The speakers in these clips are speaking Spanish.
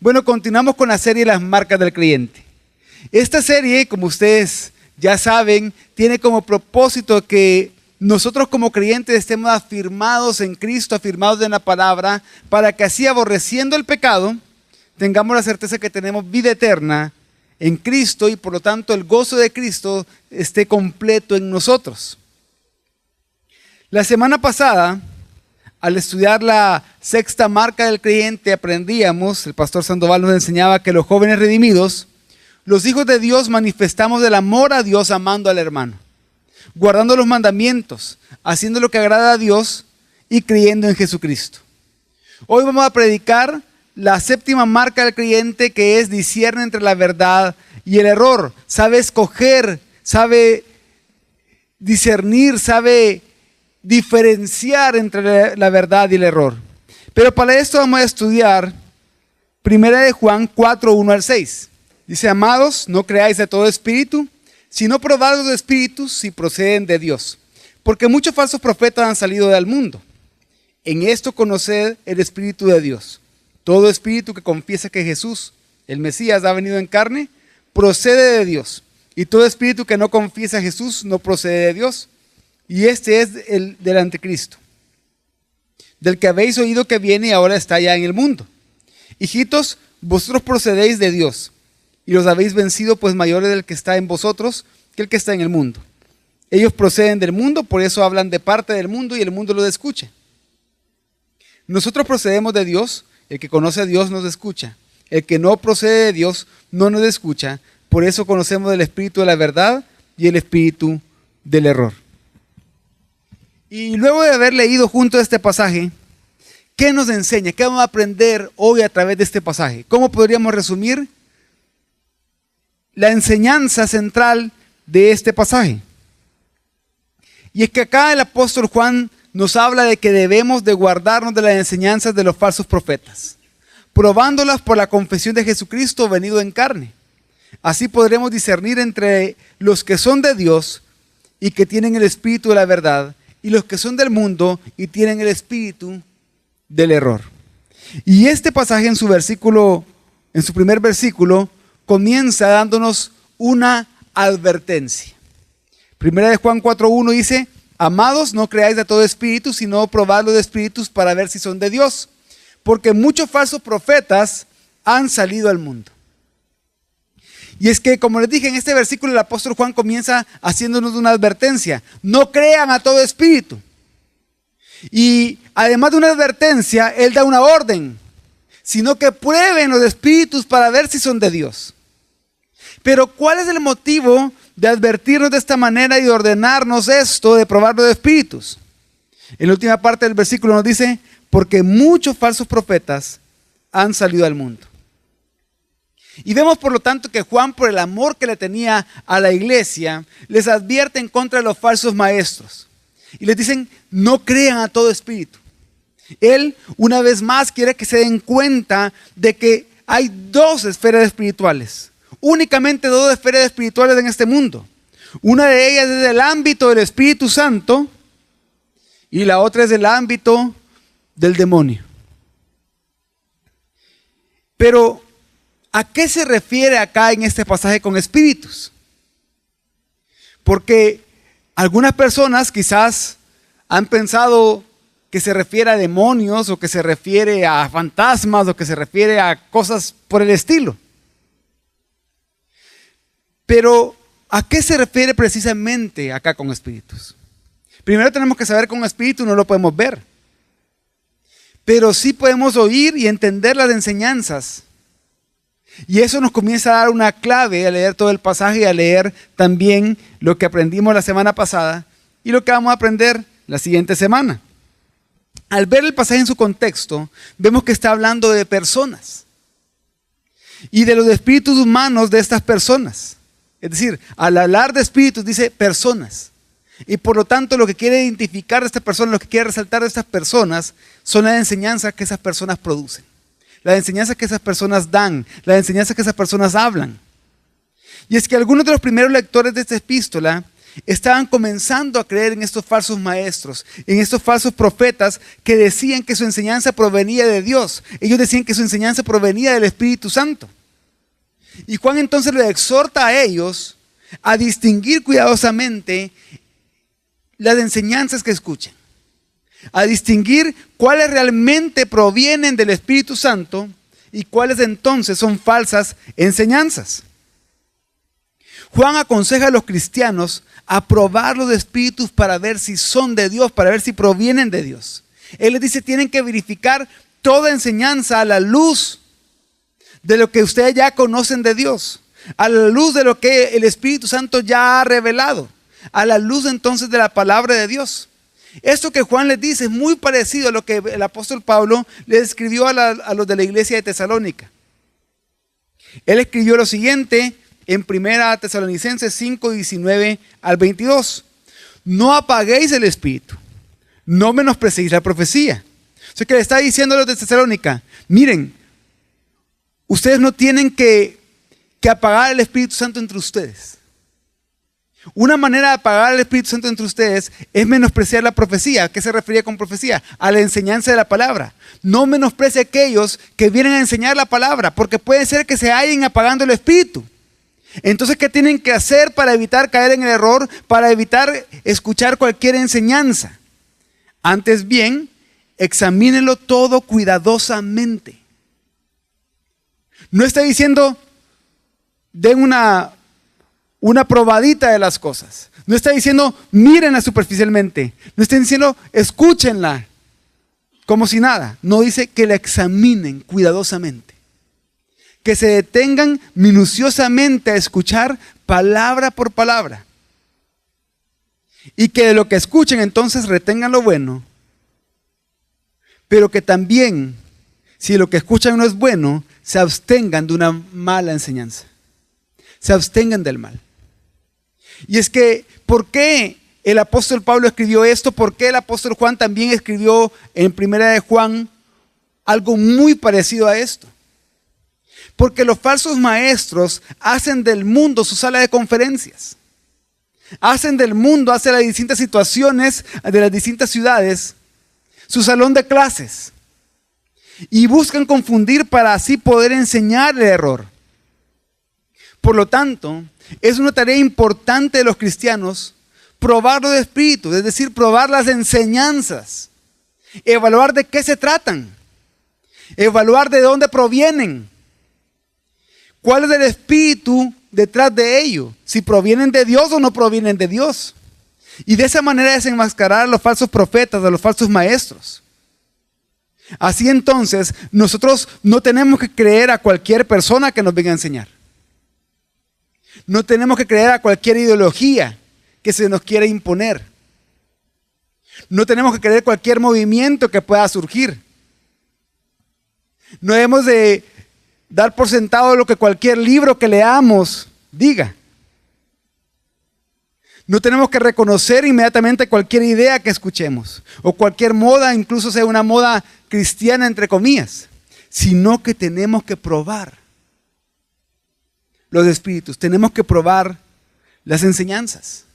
Bueno, continuamos con la serie Las marcas del creyente. Esta serie, como ustedes ya saben, tiene como propósito que nosotros como creyentes estemos afirmados en Cristo, afirmados en la palabra, para que así, aborreciendo el pecado, tengamos la certeza que tenemos vida eterna en Cristo y por lo tanto el gozo de Cristo esté completo en nosotros. La semana pasada, al estudiar la sexta marca del creyente, aprendíamos, el pastor Sandoval nos enseñaba que los jóvenes redimidos, los hijos de Dios, manifestamos el amor a Dios amando al hermano, guardando los mandamientos, haciendo lo que agrada a Dios y creyendo en Jesucristo. Hoy vamos a predicar la séptima marca del creyente, que es discierne entre la verdad y el error. Sabe escoger, sabe discernir, sabe diferenciar entre la verdad y el error. Pero para esto vamos a estudiar 1 de Juan 4, 1 al 6. Dice: amados, no creáis de todo espíritu, sino probad los espíritus si proceden de Dios. Porque muchos falsos profetas han salido del mundo. En esto conoced el Espíritu de Dios. Todo espíritu que confiesa que Jesús, el Mesías, ha venido en carne, procede de Dios. Y todo espíritu que no confiesa a Jesús no procede de Dios. Y este es el del anticristo, del que habéis oído que viene y ahora está ya en el mundo. Hijitos, vosotros procedéis de Dios, y los habéis vencido, pues mayor es el que está en vosotros que el que está en el mundo. Ellos proceden del mundo, por eso hablan de parte del mundo y el mundo los escucha. Nosotros procedemos de Dios, el que conoce a Dios nos escucha. El que no procede de Dios no nos escucha, por eso conocemos el espíritu de la verdad y el espíritu del error. Y luego de haber leído junto este pasaje, ¿qué nos enseña? ¿Qué vamos a aprender hoy a través de este pasaje? ¿Cómo podríamos resumir la enseñanza central de este pasaje? Y es que acá el apóstol Juan nos habla de que debemos de guardarnos de las enseñanzas de los falsos profetas, probándolas por la confesión de Jesucristo venido en carne. Así podremos discernir entre los que son de Dios y que tienen el espíritu de la verdad, y los que son del mundo y tienen el espíritu del error. Y este pasaje en su primer versículo, comienza dándonos una advertencia. Primera de Juan 4:1 dice: amados, no creáis de todo espíritu, sino probad los espíritus para ver si son de Dios, porque muchos falsos profetas han salido al mundo. Y es que, como les dije, en este versículo el apóstol Juan comienza haciéndonos una advertencia: no crean a todo espíritu. Y además de una advertencia, él da una orden, sino que prueben los espíritus para ver si son de Dios. Pero ¿cuál es el motivo de advertirnos de esta manera y de ordenarnos esto de probar los espíritus? En la última parte del versículo nos dice: porque muchos falsos profetas han salido al mundo. Y vemos por lo tanto que Juan, por el amor que le tenía a la iglesia, les advierte en contra de los falsos maestros. Y les dicen: no crean a todo espíritu. Él, una vez más, quiere que se den cuenta de que hay dos esferas espirituales. Únicamente dos esferas espirituales en este mundo. Una de ellas es el ámbito del Espíritu Santo y la otra es el ámbito del demonio. Pero ¿a qué se refiere acá en este pasaje con espíritus? Porque algunas personas quizás han pensado que se refiere a demonios, o que se refiere a fantasmas, o que se refiere a cosas por el estilo. Pero ¿a qué se refiere precisamente acá con espíritus? Primero tenemos que saber que un espíritu no lo podemos ver, pero sí podemos oír y entender las enseñanzas. Y eso nos comienza a dar una clave al leer todo el pasaje y a leer también lo que aprendimos la semana pasada y lo que vamos a aprender la siguiente semana. Al ver el pasaje en su contexto, vemos que está hablando de personas y de los espíritus humanos de estas personas. Es decir, al hablar de espíritus dice personas. Y por lo tanto lo que quiere identificar de estas personas, lo que quiere resaltar de estas personas, son las enseñanzas que esas personas producen. Las enseñanzas que esas personas dan, las enseñanzas que esas personas hablan. Y es que algunos de los primeros lectores de esta epístola estaban comenzando a creer en estos falsos maestros, en estos falsos profetas que decían que su enseñanza provenía de Dios. Ellos decían que su enseñanza provenía del Espíritu Santo. Y Juan entonces les exhorta a ellos a distinguir cuidadosamente las enseñanzas que escuchan, a distinguir cuáles realmente provienen del Espíritu Santo y cuáles entonces son falsas enseñanzas. Juan aconseja a los cristianos a probar los espíritus para ver si son de Dios, para ver si provienen de Dios. Él les dice, tienen que verificar toda enseñanza a la luz de lo que ustedes ya conocen de Dios, a la luz de lo que el Espíritu Santo ya ha revelado, a la luz entonces de la palabra de Dios. Esto que Juan les dice es muy parecido a lo que el apóstol Pablo les escribió a los de la iglesia de Tesalónica. Él escribió lo siguiente en 1 Tesalonicenses 5, 19 al 22. No apaguéis el espíritu, no menospreciéis la profecía. O sea que le está diciendo a los de Tesalónica, miren, ustedes no tienen que apagar el Espíritu Santo entre ustedes. Una manera de apagar el Espíritu Santo entre ustedes es menospreciar la profecía. ¿A qué se refería con profecía? A la enseñanza de la palabra. No menosprecie a aquellos que vienen a enseñar la palabra, porque puede ser que se hallen apagando el Espíritu. Entonces, ¿qué tienen que hacer para evitar caer en el error, para evitar escuchar cualquier enseñanza? Antes bien, examínenlo todo cuidadosamente. No está diciendo, den una probadita de las cosas. No está diciendo, mírenla superficialmente. No está diciendo, escúchenla como si nada. No, dice que la examinen cuidadosamente. Que se detengan minuciosamente a escuchar palabra por palabra. Y que de lo que escuchen entonces retengan lo bueno. Pero que también, si lo que escuchan no es bueno, se abstengan de una mala enseñanza. Se abstengan del mal. Y es que, ¿por qué el apóstol Pablo escribió esto? ¿Por qué el apóstol Juan también escribió en Primera de Juan algo muy parecido a esto? Porque los falsos maestros hacen del mundo su sala de conferencias. Hacen del mundo, hacen las distintas situaciones de las distintas ciudades, su salón de clases. Y buscan confundir para así poder enseñar el error. Por lo tanto, es una tarea importante de los cristianos probar los espíritus, es decir, probar las enseñanzas, evaluar de qué se tratan, evaluar de dónde provienen, cuál es el espíritu detrás de ello, si provienen de Dios o no provienen de Dios. Y de esa manera desenmascarar a los falsos profetas, a los falsos maestros. Así entonces, nosotros no tenemos que creer a cualquier persona que nos venga a enseñar. No tenemos que creer a cualquier ideología que se nos quiera imponer. No tenemos que creer cualquier movimiento que pueda surgir. No debemos de dar por sentado lo que cualquier libro que leamos diga. No tenemos que reconocer inmediatamente cualquier idea que escuchemos o cualquier moda, incluso sea una moda cristiana entre comillas, sino que tenemos que probar los espíritus, tenemos que probar las enseñanzas.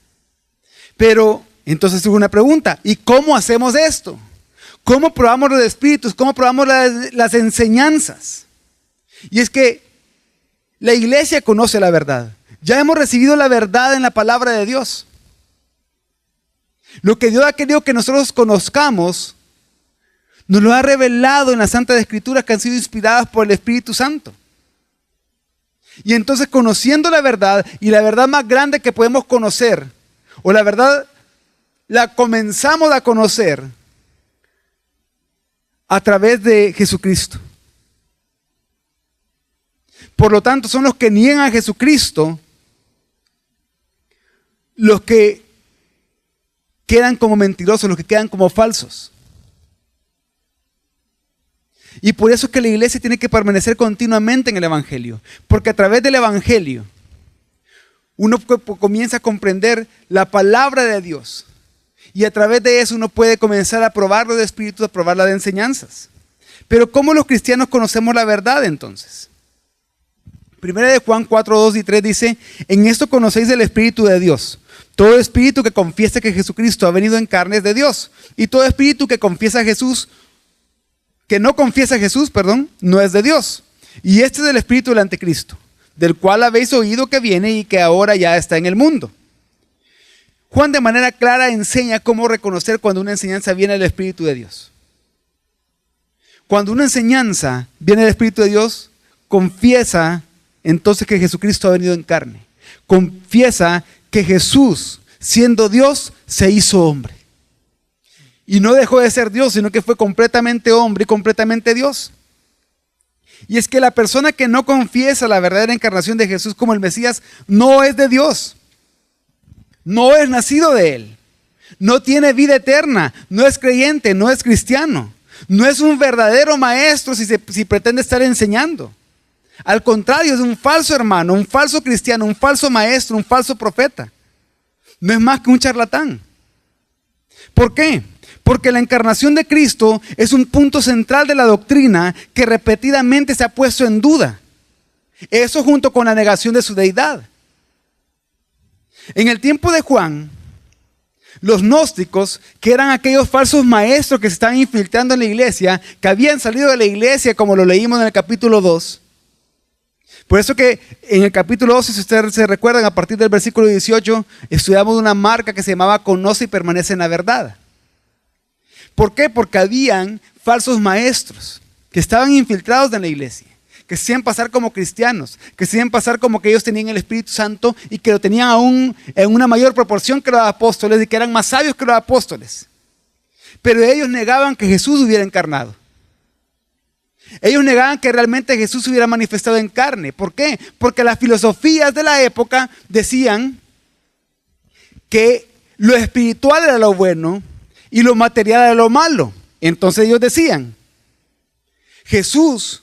Pero entonces hubo una pregunta, ¿y cómo hacemos esto? ¿Cómo probamos los espíritus? ¿Cómo probamos las enseñanzas? Y es que la iglesia conoce la verdad. Ya hemos recibido la verdad en la palabra de Dios. Lo que Dios ha querido que nosotros conozcamos, nos lo ha revelado en las Santas Escrituras que han sido inspiradas por el Espíritu Santo. Y entonces, conociendo la verdad, y la verdad más grande que podemos conocer, o la verdad la comenzamos a conocer a través de Jesucristo. Por lo tanto, son los que niegan a Jesucristo los que quedan como mentirosos, los que quedan como falsos. Y por eso es que la iglesia tiene que permanecer continuamente en el Evangelio. Porque a través del Evangelio uno comienza a comprender la palabra de Dios. Y a través de eso uno puede comenzar a probar los espíritus, a probar las enseñanzas. Pero ¿cómo los cristianos conocemos la verdad entonces? Primera de Juan 4, 2 y 3 dice: en esto conocéis el Espíritu de Dios. Todo espíritu que confiesa que Jesucristo ha venido en carne es de Dios. Y todo espíritu que confiesa a Jesús, que no confiesa a Jesús, no es de Dios. Y este es el espíritu del anticristo, del cual habéis oído que viene y que ahora ya está en el mundo. Juan de manera clara enseña cómo reconocer cuando una enseñanza viene del Espíritu de Dios. Cuando una enseñanza viene del Espíritu de Dios, confiesa entonces que Jesucristo ha venido en carne. Confiesa que Jesús, siendo Dios, se hizo hombre. Y no dejó de ser Dios, sino que fue completamente hombre y completamente Dios. Y es que la persona que no confiesa la verdadera encarnación de Jesús como el Mesías no es de Dios. No es nacido de Él. No tiene vida eterna. No es creyente, no es cristiano. No es un verdadero maestro si pretende estar enseñando. Al contrario, es un falso hermano, un falso cristiano, un falso maestro, un falso profeta. No es más que un charlatán. ¿Por qué? Porque la encarnación de Cristo es un punto central de la doctrina que repetidamente se ha puesto en duda. Eso junto con la negación de su deidad. En el tiempo de Juan, los gnósticos, que eran aquellos falsos maestros que se estaban infiltrando en la iglesia, que habían salido de la iglesia como lo leímos en el capítulo 2. Por eso que en el capítulo 2, si ustedes se recuerdan, a partir del versículo 18, estudiamos una marca que se llamaba Conoce y permanece en la verdad. ¿Por qué? Porque habían falsos maestros que estaban infiltrados en la iglesia, que se hacían pasar como cristianos, que se hacían pasar como que ellos tenían el Espíritu Santo y que lo tenían aún en una mayor proporción que los apóstoles y que eran más sabios que los apóstoles. Pero ellos negaban que Jesús hubiera encarnado. Ellos negaban que realmente Jesús se hubiera manifestado en carne. ¿Por qué? Porque las filosofías de la época decían que lo espiritual era lo bueno y lo material era lo malo. Entonces ellos decían: Jesús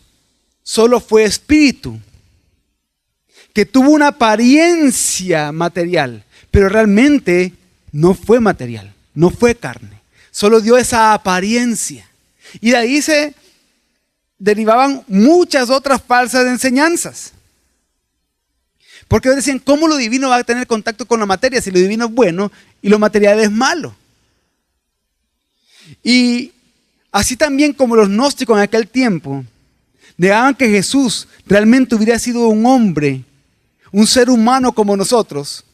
solo fue espíritu, que tuvo una apariencia material, pero realmente no fue material, no fue carne. Solo dio esa apariencia. Y de ahí se derivaban muchas otras falsas enseñanzas. Porque ellos decían: ¿cómo lo divino va a tener contacto con la materia si lo divino es bueno y lo material es malo? Y así también como los gnósticos en aquel tiempo negaban que Jesús realmente hubiera sido un hombre, un ser humano como nosotros,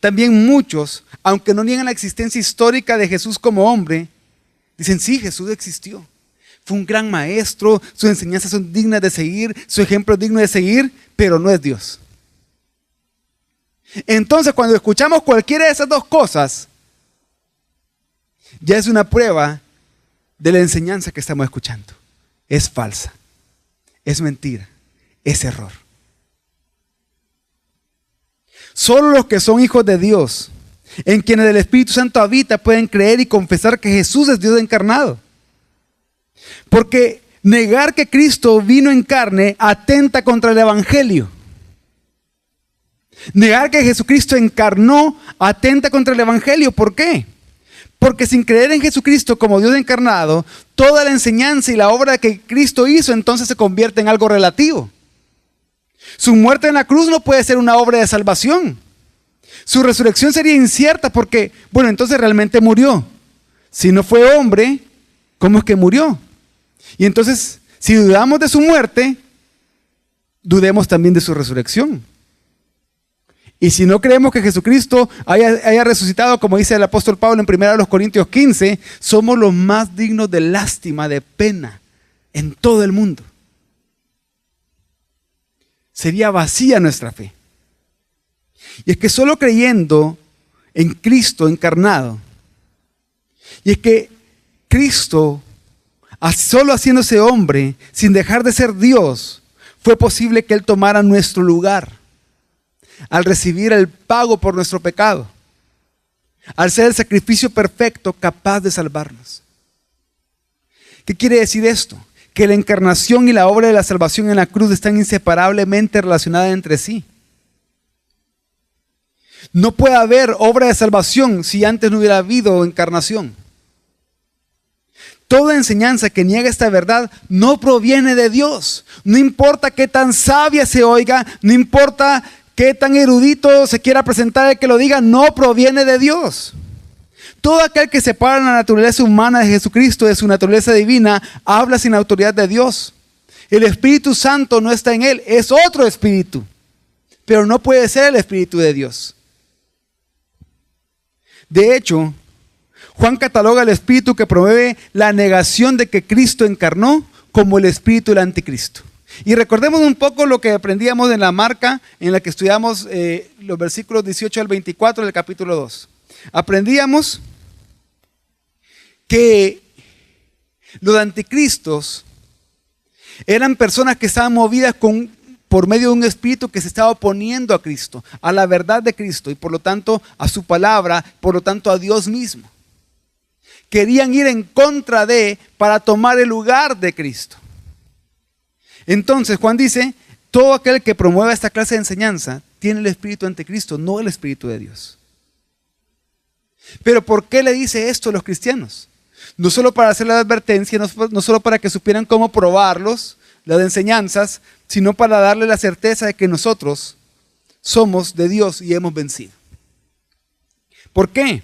también muchos, aunque no niegan la existencia histórica de Jesús como hombre, dicen: sí, Jesús existió. Fue un gran maestro, sus enseñanzas son dignas de seguir, su ejemplo es digno de seguir, pero no es Dios. Entonces, cuando escuchamos cualquiera de esas dos cosas, ya es una prueba de la enseñanza que estamos escuchando. Es falsa, es mentira, es error. Solo los que son hijos de Dios, en quienes el Espíritu Santo habita, pueden creer y confesar que Jesús es Dios encarnado. Porque negar que Cristo vino en carne atenta contra el Evangelio. Negar que Jesucristo encarnó atenta contra el Evangelio. ¿Por qué? Porque sin creer en Jesucristo como Dios encarnado, toda la enseñanza y la obra que Cristo hizo entonces se convierte en algo relativo. Su muerte en la cruz no puede ser una obra de salvación. Su resurrección sería incierta porque, bueno, entonces realmente murió. Si no fue hombre, ¿cómo es que murió? Y entonces, si dudamos de su muerte, dudemos también de su resurrección. Y si no creemos que Jesucristo haya resucitado, como dice el apóstol Pablo en 1 Corintios 15, somos los más dignos de lástima, de pena, en todo el mundo. Sería vacía nuestra fe. Y es que solo creyendo en Cristo encarnado, y es que Cristo, solo haciéndose hombre, sin dejar de ser Dios, fue posible que Él tomara nuestro lugar al recibir el pago por nuestro pecado, al ser el sacrificio perfecto capaz de salvarnos. ¿Qué quiere decir esto? Que la encarnación y la obra de la salvación en la cruz están inseparablemente relacionadas entre sí. No puede haber obra de salvación si antes no hubiera habido encarnación. Toda enseñanza que niega esta verdad no proviene de Dios. No importa qué tan sabia se oiga, no importa qué tan erudito se quiera presentar el que lo diga, no proviene de Dios. Todo aquel que separa la naturaleza humana de Jesucristo de su naturaleza divina, habla sin la autoridad de Dios. El Espíritu Santo no está en él, es otro espíritu, pero no puede ser el Espíritu de Dios. De hecho, Juan cataloga al espíritu que promueve la negación de que Cristo encarnó como el espíritu del anticristo. Y recordemos un poco lo que aprendíamos en la marca en la que estudiamos los versículos 18 al 24 del capítulo 2. Aprendíamos que los anticristos eran personas que estaban movidas por medio de un espíritu que se estaba oponiendo a Cristo, a la verdad de Cristo y por lo tanto a su palabra, por lo tanto a Dios mismo. Querían ir en contra para tomar el lugar de Cristo. Entonces Juan dice, todo aquel que promueva esta clase de enseñanza tiene el espíritu anticristo, no el espíritu de Dios. Pero ¿por qué le dice esto a los cristianos? No solo para hacer la advertencia, no solo para que supieran cómo probarlos, las enseñanzas, sino para darle la certeza de que nosotros somos de Dios y hemos vencido. ¿Por qué?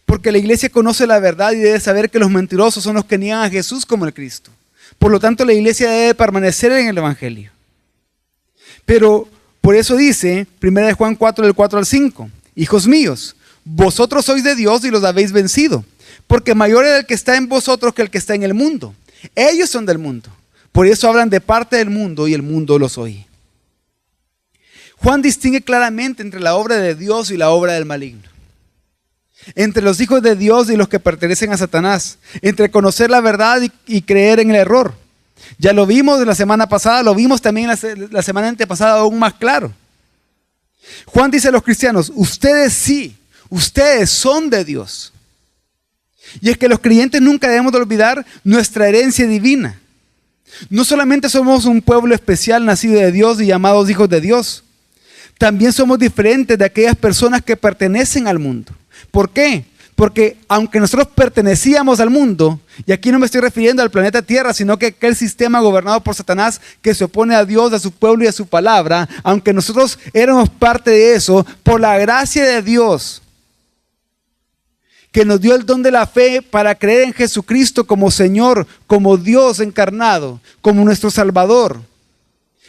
Porque la iglesia conoce la verdad y debe saber que los mentirosos son los que niegan a Jesús como el Cristo. Por lo tanto, la iglesia debe permanecer en el Evangelio. Pero por eso dice, 1 Juan 4, del 4 al 5, hijos míos, vosotros sois de Dios y los habéis vencido, porque mayor es el que está en vosotros que el que está en el mundo. Ellos son del mundo, por eso hablan de parte del mundo y el mundo los oye. Juan distingue claramente entre la obra de Dios y la obra del maligno. Entre los hijos de Dios y los que pertenecen a Satanás, entre conocer la verdad y creer en el error. Ya lo vimos la semana pasada, lo vimos también la semana antepasada aún más claro. Juan dice a los cristianos, ustedes sí, ustedes son de Dios. Y es que los creyentes nunca debemos de olvidar nuestra herencia divina. No solamente somos un pueblo especial nacido de Dios y llamados hijos de Dios, también somos diferentes de aquellas personas que pertenecen al mundo. ¿Por qué? Porque aunque nosotros pertenecíamos al mundo, y aquí no me estoy refiriendo al planeta Tierra, sino que aquel sistema gobernado por Satanás que se opone a Dios, a su pueblo y a su palabra, aunque nosotros éramos parte de eso, por la gracia de Dios, que nos dio el don de la fe para creer en Jesucristo como Señor, como Dios encarnado, como nuestro Salvador,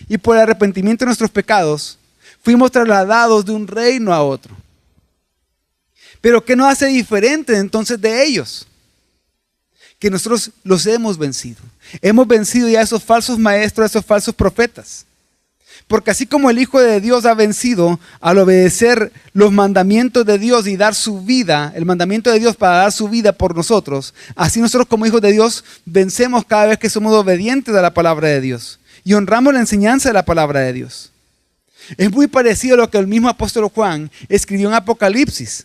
y por el arrepentimiento de nuestros pecados, fuimos trasladados de un reino a otro. Pero ¿qué nos hace diferente entonces de ellos? Que nosotros los hemos vencido. Hemos vencido ya a esos falsos maestros, a esos falsos profetas. Porque así como el Hijo de Dios ha vencido al obedecer los mandamientos de Dios y dar su vida, el mandamiento de Dios para dar su vida por nosotros, así nosotros como hijos de Dios vencemos cada vez que somos obedientes a la palabra de Dios y honramos la enseñanza de la palabra de Dios. Es muy parecido a lo que el mismo apóstol Juan escribió en Apocalipsis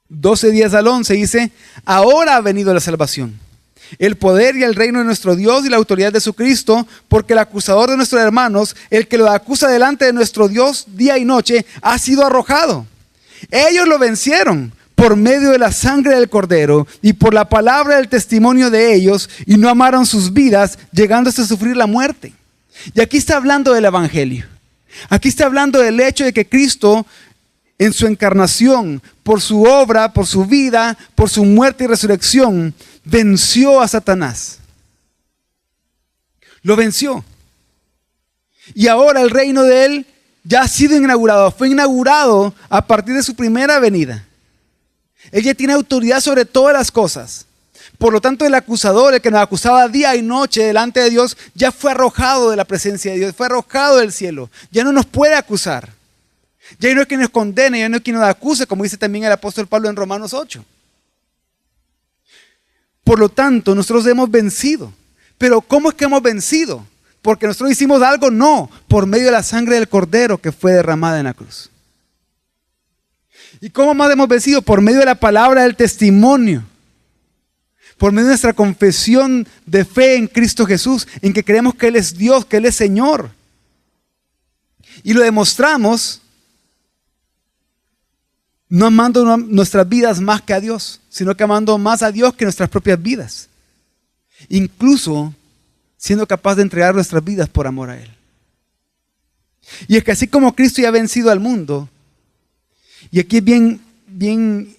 12, 10 al 11, dice, ahora ha venido la salvación, el poder y el reino de nuestro Dios y la autoridad de su Cristo, porque el acusador de nuestros hermanos, el que lo acusa delante de nuestro Dios día y noche, ha sido arrojado. Ellos lo vencieron por medio de la sangre del Cordero y por la palabra del testimonio de ellos, y no amaron sus vidas, llegando hasta sufrir la muerte. Y aquí está hablando del Evangelio. Aquí está hablando del hecho de que Cristo, en su encarnación, por su obra, por su vida, por su muerte y resurrección, venció a Satanás. Lo venció. Y ahora el reino de él ya ha sido inaugurado. Fue inaugurado a partir de su primera venida. Él ya tiene autoridad sobre todas las cosas. Por lo tanto, el acusador, el que nos acusaba día y noche delante de Dios, ya fue arrojado de la presencia de Dios, fue arrojado del cielo. Ya no nos puede acusar. Ya no es quien nos condene, ya no es quien nos acuse, como dice también el apóstol Pablo en Romanos 8. Por lo tanto, nosotros hemos vencido. Pero ¿cómo es que hemos vencido? ¿Porque nosotros hicimos algo? No, por medio de la sangre del Cordero que fue derramada en la cruz. ¿Y cómo más hemos vencido? Por medio de la palabra del testimonio. Por medio de nuestra confesión de fe en Cristo Jesús, en que creemos que Él es Dios, que Él es Señor. Y lo demostramos No amando nuestras vidas más que a Dios, sino que amando más a Dios que nuestras propias vidas. Incluso siendo capaz de entregar nuestras vidas por amor a Él. Y es que así como Cristo ya ha vencido al mundo, y aquí es bien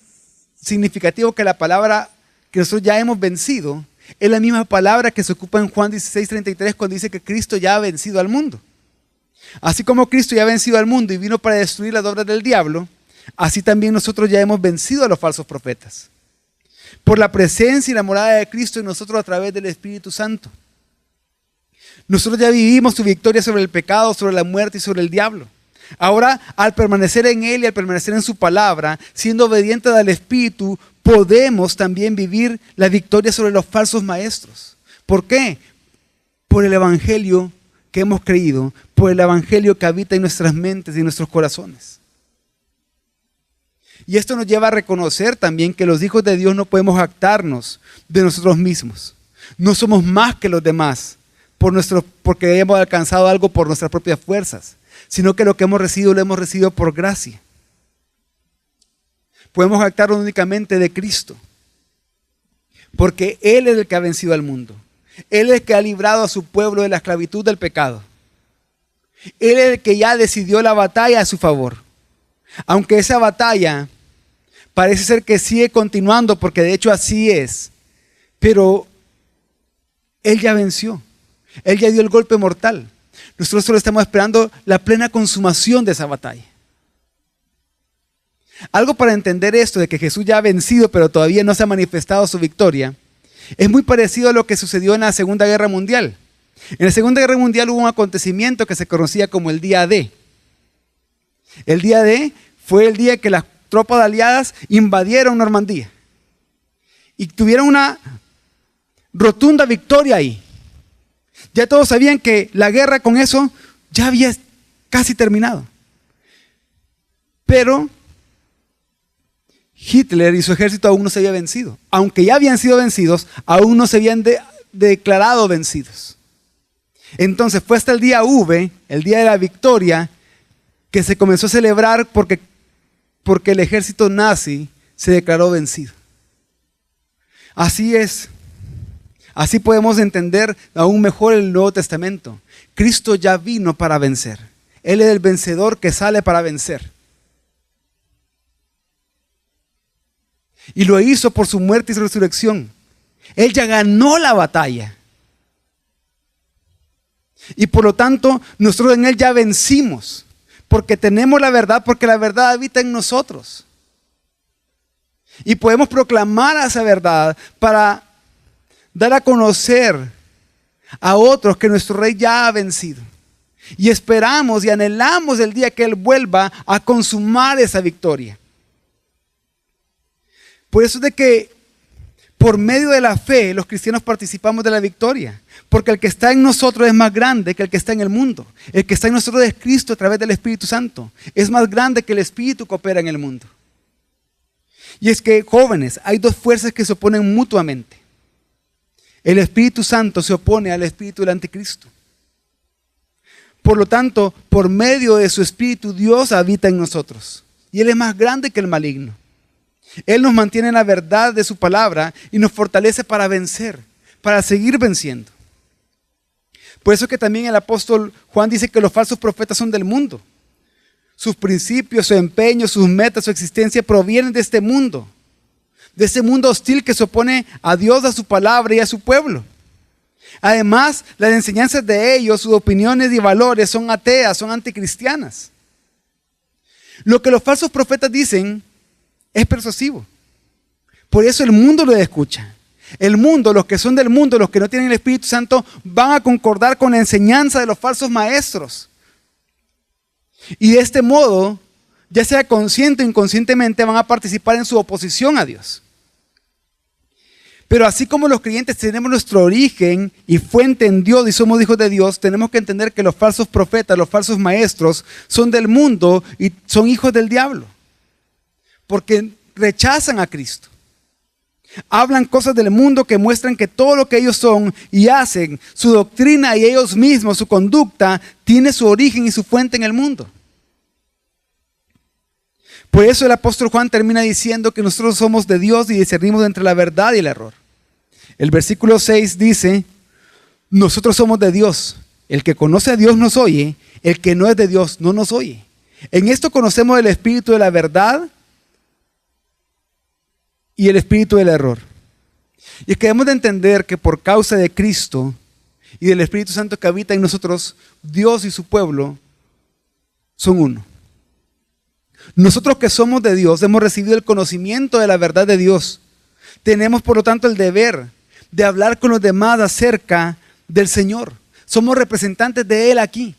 significativo que la palabra que nosotros ya hemos vencido es la misma palabra que se ocupa en Juan 16:33 cuando dice que Cristo ya ha vencido al mundo. Así como Cristo ya ha vencido al mundo y vino para destruir las obras del diablo, así también nosotros ya hemos vencido a los falsos profetas. Por la presencia y la morada de Cristo en nosotros a través del Espíritu Santo. Nosotros ya vivimos su victoria sobre el pecado, sobre la muerte y sobre el diablo. Ahora, al permanecer en Él y al permanecer en su palabra, siendo obedientes al Espíritu, podemos también vivir la victoria sobre los falsos maestros. ¿Por qué? Por el Evangelio que hemos creído, por el Evangelio que habita en nuestras mentes y en nuestros corazones. Y esto nos lleva a reconocer también que los hijos de Dios no podemos jactarnos de nosotros mismos. No somos más que los demás porque hemos alcanzado algo por nuestras propias fuerzas, sino que lo que hemos recibido lo hemos recibido por gracia. Podemos jactarnos únicamente de Cristo, porque Él es el que ha vencido al mundo. Él es el que ha librado a su pueblo de la esclavitud del pecado. Él es el que ya decidió la batalla a su favor. Aunque esa batalla parece ser que sigue continuando, porque de hecho así es, pero Él ya venció. Él ya dio el golpe mortal. Nosotros solo estamos esperando la plena consumación de esa batalla. Algo para entender esto de que Jesús ya ha vencido, pero todavía no se ha manifestado su victoria, es muy parecido a lo que sucedió en la Segunda Guerra Mundial. En la Segunda Guerra Mundial hubo un acontecimiento que se conocía como el Día D. El Día D fue el día que las tropas aliadas invadieron Normandía y tuvieron una rotunda victoria ahí. Ya todos sabían que la guerra con eso ya había casi terminado. Pero Hitler y su ejército aún no se habían vencido. Aunque ya habían sido vencidos, aún no se habían declarado vencidos. Entonces fue hasta el día V, el día de la victoria, que se comenzó a celebrar porque el ejército nazi se declaró vencido. Así es. Así podemos entender aún mejor el Nuevo Testamento. Cristo ya vino para vencer. Él es el vencedor que sale para vencer. Y lo hizo por su muerte y su resurrección. Él ya ganó la batalla. Y por lo tanto, nosotros en Él ya vencimos. Porque tenemos la verdad, porque la verdad habita en nosotros. Y podemos proclamar esa verdad para dar a conocer a otros que nuestro Rey ya ha vencido. Y esperamos y anhelamos el día que Él vuelva a consumar esa victoria. Por eso es de que por medio de la fe los cristianos participamos de la victoria. Porque el que está en nosotros es más grande que el que está en el mundo. El que está en nosotros es Cristo a través del Espíritu Santo. Es más grande que el Espíritu que opera en el mundo. Y es que, jóvenes, hay dos fuerzas que se oponen mutuamente. El Espíritu Santo se opone al espíritu del anticristo. Por lo tanto, por medio de su Espíritu, Dios habita en nosotros. Y Él es más grande que el maligno. Él nos mantiene en la verdad de su palabra y nos fortalece para vencer, para seguir venciendo. Por eso que también el apóstol Juan dice que los falsos profetas son del mundo. Sus principios, su empeño, sus metas, su existencia provienen de este mundo hostil que se opone a Dios, a su palabra y a su pueblo. Además, las enseñanzas de ellos, sus opiniones y valores son ateas, son anticristianas. Lo que los falsos profetas dicen es persuasivo. Por eso el mundo lo escucha. El mundo, los que son del mundo, los que no tienen el Espíritu Santo, van a concordar con la enseñanza de los falsos maestros. Y de este modo, ya sea consciente o inconscientemente, van a participar en su oposición a Dios. Pero así como los creyentes tenemos nuestro origen y fuente en Dios y somos hijos de Dios, tenemos que entender que los falsos profetas, los falsos maestros, son del mundo y son hijos del diablo. Porque rechazan a Cristo. Hablan cosas del mundo que muestran que todo lo que ellos son y hacen, su doctrina y ellos mismos, su conducta, tiene su origen y su fuente en el mundo. Por eso el apóstol Juan termina diciendo que nosotros somos de Dios y discernimos entre la verdad y el error. El versículo 6 dice, nosotros somos de Dios. El que conoce a Dios nos oye, el que no es de Dios no nos oye. En esto conocemos el espíritu de la verdad y el espíritu del error. Y es que debemos de entender que por causa de Cristo y del Espíritu Santo que habita en nosotros, Dios y su pueblo son uno. Nosotros que somos de Dios hemos recibido el conocimiento de la verdad de Dios. Tenemos por lo tanto el deber de hablar con los demás acerca del Señor. Somos representantes de Él aquí.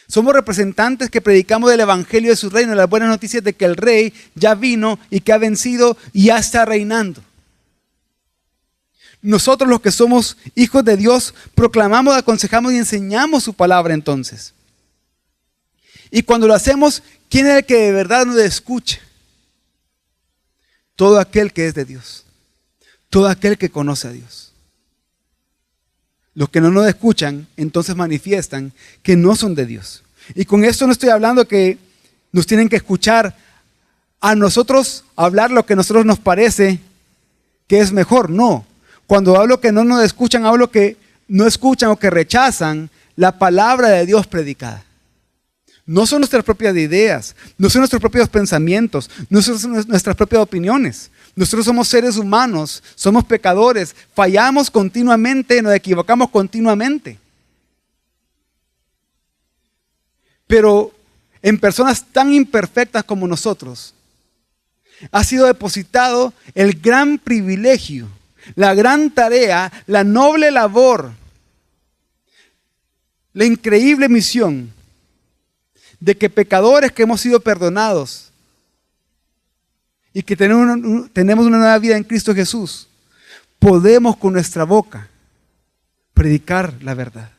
Somos representantes que predicamos del Evangelio de su reino, las buenas noticias de que el Rey ya vino y que ha vencido y ya está reinando. Nosotros los que somos hijos de Dios proclamamos, aconsejamos y enseñamos su palabra entonces. Y cuando lo hacemos, ¿quién es el que de verdad nos escucha? Todo aquel que es de Dios. Todo aquel que conoce a Dios. Los que no nos escuchan, entonces manifiestan que no son de Dios. Y con esto no estoy hablando que nos tienen que escuchar a nosotros hablar lo que a nosotros nos parece que es mejor. No. Cuando hablo que no nos escuchan, hablo que no escuchan o que rechazan la palabra de Dios predicada. No son nuestras propias ideas, no son nuestros propios pensamientos, no son nuestras propias opiniones. Nosotros somos seres humanos, somos pecadores, fallamos continuamente, nos equivocamos continuamente. Pero en personas tan imperfectas como nosotros, ha sido depositado el gran privilegio, la gran tarea, la noble labor, la increíble misión de que pecadores que hemos sido perdonados y que tenemos una nueva vida en Cristo Jesús, podemos con nuestra boca predicar la verdad.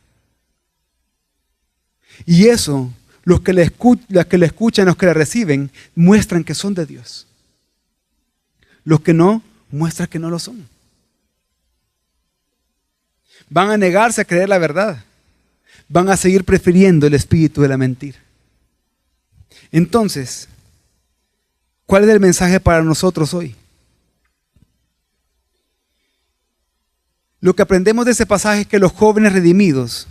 Y eso, los que le escuchan, los que le reciben, muestran que son de Dios. Los que no, muestran que no lo son. Van a negarse a creer la verdad. Van a seguir prefiriendo el espíritu de la mentira. Entonces, ¿cuál es el mensaje para nosotros hoy? Lo que aprendemos de ese pasaje es que los jóvenes redimidos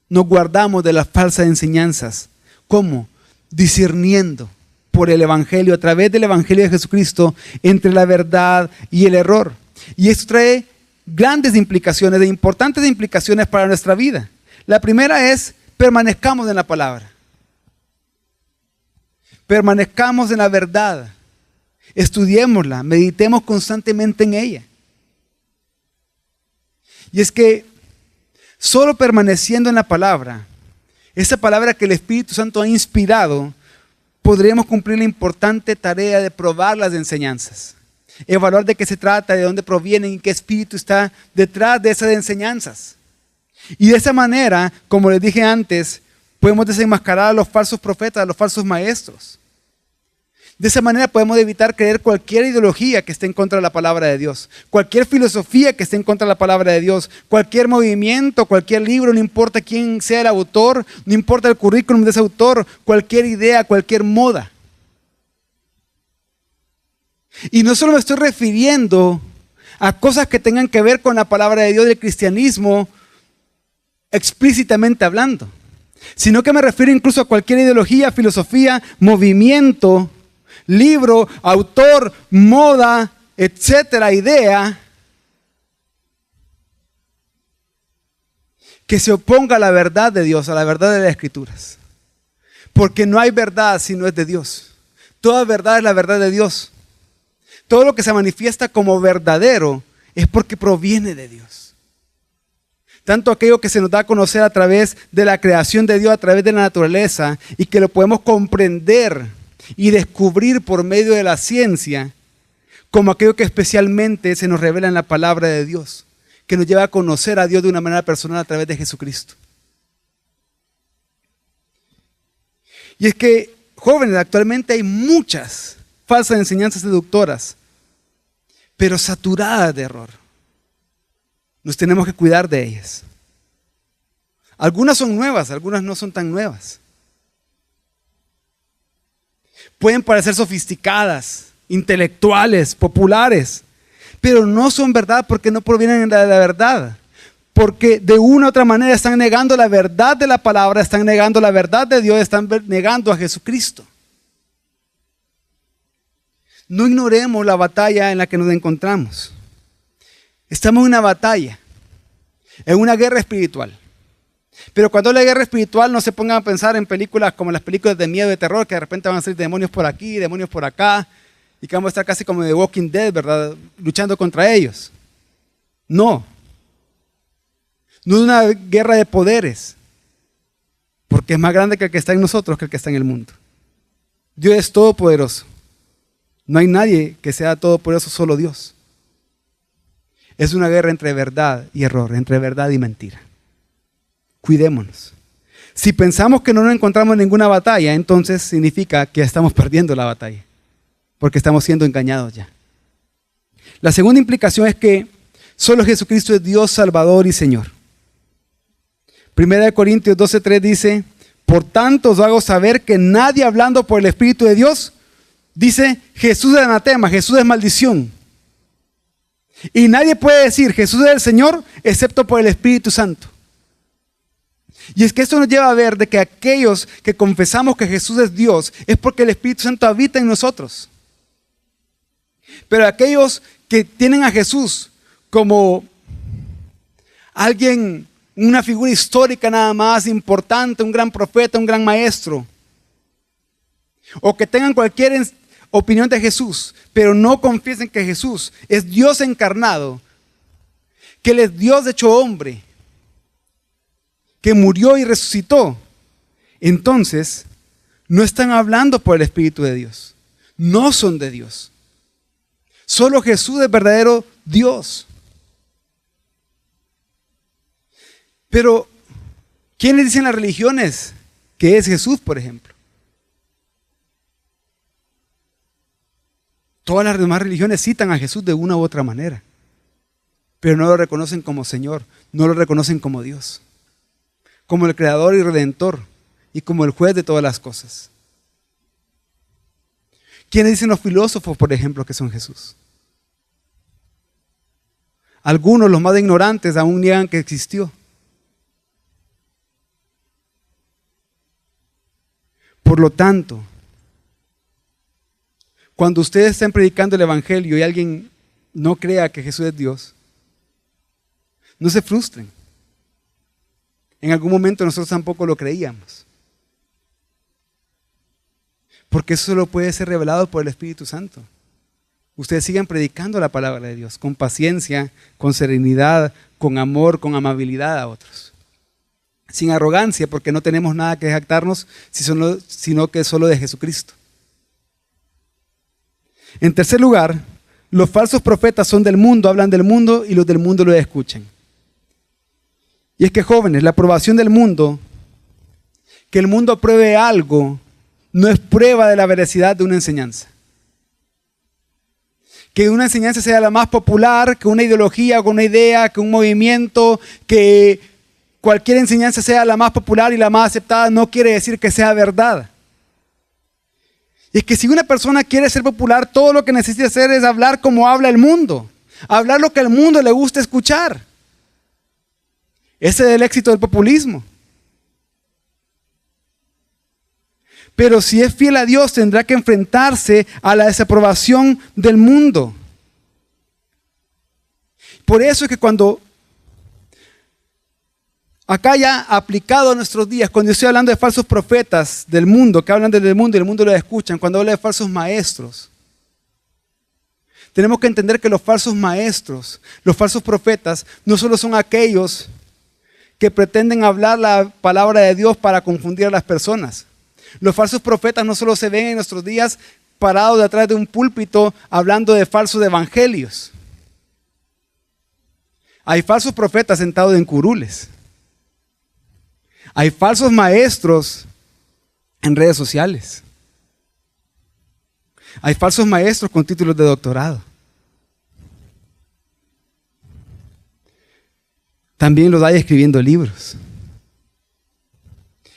nos guardamos de las falsas enseñanzas. ¿Cómo? Discerniendo por el Evangelio, a través del Evangelio de Jesucristo, entre la verdad y el error. Y esto trae grandes implicaciones, importantes implicaciones para nuestra vida. La primera es, permanezcamos en la palabra. Permanezcamos en la verdad. Estudiémosla, meditemos constantemente en ella. Y es que solo permaneciendo en la palabra, esa palabra que el Espíritu Santo ha inspirado, podremos cumplir la importante tarea de probar las enseñanzas. Evaluar de qué se trata, de dónde provienen y qué espíritu está detrás de esas enseñanzas. Y de esa manera, como les dije antes, podemos desenmascarar a los falsos profetas, a los falsos maestros. De esa manera podemos evitar creer cualquier ideología que esté en contra de la palabra de Dios, cualquier filosofía que esté en contra de la palabra de Dios, cualquier movimiento, cualquier libro, no importa quién sea el autor, no importa el currículum de ese autor, cualquier idea, cualquier moda. Y no solo me estoy refiriendo a cosas que tengan que ver con la palabra de Dios del cristianismo explícitamente hablando, sino que me refiero incluso a cualquier ideología, filosofía, movimiento, libro, autor, moda, etcétera, idea que se oponga a la verdad de Dios, a la verdad de las Escrituras. Porque no hay verdad si no es de Dios. Toda verdad es la verdad de Dios. Todo lo que se manifiesta como verdadero es porque proviene de Dios. Tanto aquello que se nos da a conocer a través de la creación de Dios, a través de la naturaleza, y que lo podemos comprender y descubrir por medio de la ciencia, como aquello que especialmente se nos revela en la palabra de Dios, que nos lleva a conocer a Dios de una manera personal a través de Jesucristo. Y es que, jóvenes, actualmente hay muchas falsas enseñanzas seductoras, pero saturadas de error. Nos tenemos que cuidar de ellas. Algunas son nuevas, algunas no son tan nuevas. Pueden parecer sofisticadas, intelectuales, populares, pero no son verdad porque no provienen de la verdad. Porque de una u otra manera están negando la verdad de la palabra, están negando la verdad de Dios, están negando a Jesucristo. No ignoremos la batalla en la que nos encontramos. Estamos en una batalla, en una guerra espiritual. Pero cuando hablo de guerra espiritual, no se pongan a pensar en películas como las películas de miedo y de terror, que de repente van a salir demonios por aquí, demonios por acá, y que vamos a estar casi como de Walking Dead, ¿verdad? Luchando contra ellos. No. No es una guerra de poderes, porque es más grande que el que está en nosotros que el que está en el mundo. Dios es todopoderoso. No hay nadie que sea todopoderoso, solo Dios. Es una guerra entre verdad y error, entre verdad y mentira. Cuidémonos. Si pensamos que no nos encontramos en ninguna batalla, entonces significa que estamos perdiendo la batalla, porque estamos siendo engañados ya. La segunda implicación es que solo Jesucristo es Dios, Salvador y Señor. 1 Corintios 12:3 dice, por tanto os hago saber que nadie hablando por el Espíritu de Dios dice Jesús es anatema, Jesús es maldición. Y nadie puede decir Jesús es el Señor excepto por el Espíritu Santo. Y es que esto nos lleva a ver de que aquellos que confesamos que Jesús es Dios es porque el Espíritu Santo habita en nosotros. Pero aquellos que tienen a Jesús como alguien, una figura histórica nada más importante, un gran profeta, un gran maestro, o que tengan cualquier opinión de Jesús, pero no confiesen que Jesús es Dios encarnado, que Él es Dios hecho hombre, que murió y resucitó, entonces no están hablando por el Espíritu de Dios, no son de Dios. Solo Jesús es verdadero Dios. Pero, ¿quiénes dicen las religiones que es Jesús, por ejemplo? Todas las demás religiones citan a Jesús de una u otra manera, pero no lo reconocen como Señor, no lo reconocen como Dios, como el Creador y Redentor y como el juez de todas las cosas. ¿Quiénes dicen los filósofos, por ejemplo, que son Jesús? Algunos, los más ignorantes, aún niegan que existió. Por lo tanto, cuando ustedes estén predicando el Evangelio y alguien no crea que Jesús es Dios, no se frustren. En algún momento nosotros tampoco lo creíamos. Porque eso solo puede ser revelado por el Espíritu Santo. Ustedes sigan predicando la palabra de Dios con paciencia, con serenidad, con amor, con amabilidad a otros. Sin arrogancia, porque no tenemos nada que jactarnos, sino que solo de Jesucristo. En tercer lugar, los falsos profetas son del mundo, hablan del mundo y los del mundo lo escuchan. Y es que, jóvenes, la aprobación del mundo, que el mundo apruebe algo, no es prueba de la veracidad de una enseñanza. Que una enseñanza sea la más popular, que una ideología, que una idea, que un movimiento, que cualquier enseñanza sea la más popular y la más aceptada, no quiere decir que sea verdad. Y es que si una persona quiere ser popular, todo lo que necesita hacer es hablar como habla el mundo, hablar lo que al mundo le gusta escuchar. Ese es el éxito del populismo. Pero si es fiel a Dios, tendrá que enfrentarse a la desaprobación del mundo. Por eso es que cuando, acá ya aplicado a nuestros días, cuando yo estoy hablando de falsos profetas del mundo, que hablan del mundo y el mundo lo escuchan, cuando hablo de falsos maestros, tenemos que entender que los falsos maestros, los falsos profetas, no solo son aquellos que pretenden hablar la palabra de Dios para confundir a las personas. Los falsos profetas no solo se ven en nuestros días parados detrás de un púlpito hablando de falsos evangelios. Hay falsos profetas sentados en curules. Hay falsos maestros en redes sociales. Hay falsos maestros con títulos de doctorado. También los hay escribiendo libros,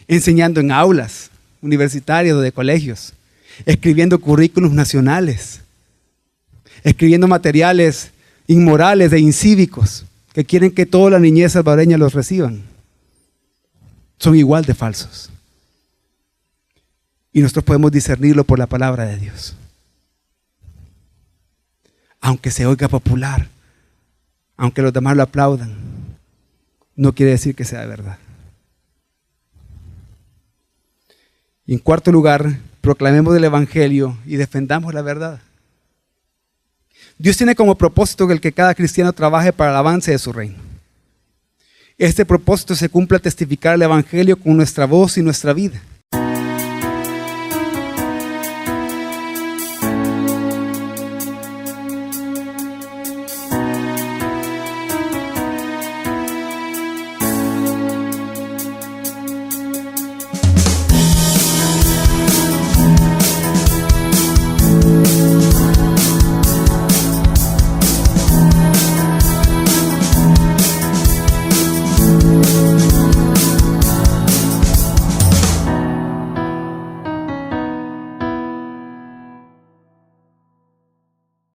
enseñando en aulas universitarias o de colegios, escribiendo currículos nacionales, escribiendo materiales inmorales e incívicos que quieren que toda la niñez salvadoreña los reciban. Son igual de falsos. Y nosotros podemos discernirlo por la palabra de Dios. Aunque se oiga popular, aunque los demás lo aplaudan, no quiere decir que sea verdad. Y en cuarto lugar, proclamemos el Evangelio y defendamos la verdad. Dios tiene como propósito que cada cristiano trabaje para el avance de su reino. Este propósito se cumple al testificar el Evangelio con nuestra voz y nuestra vida.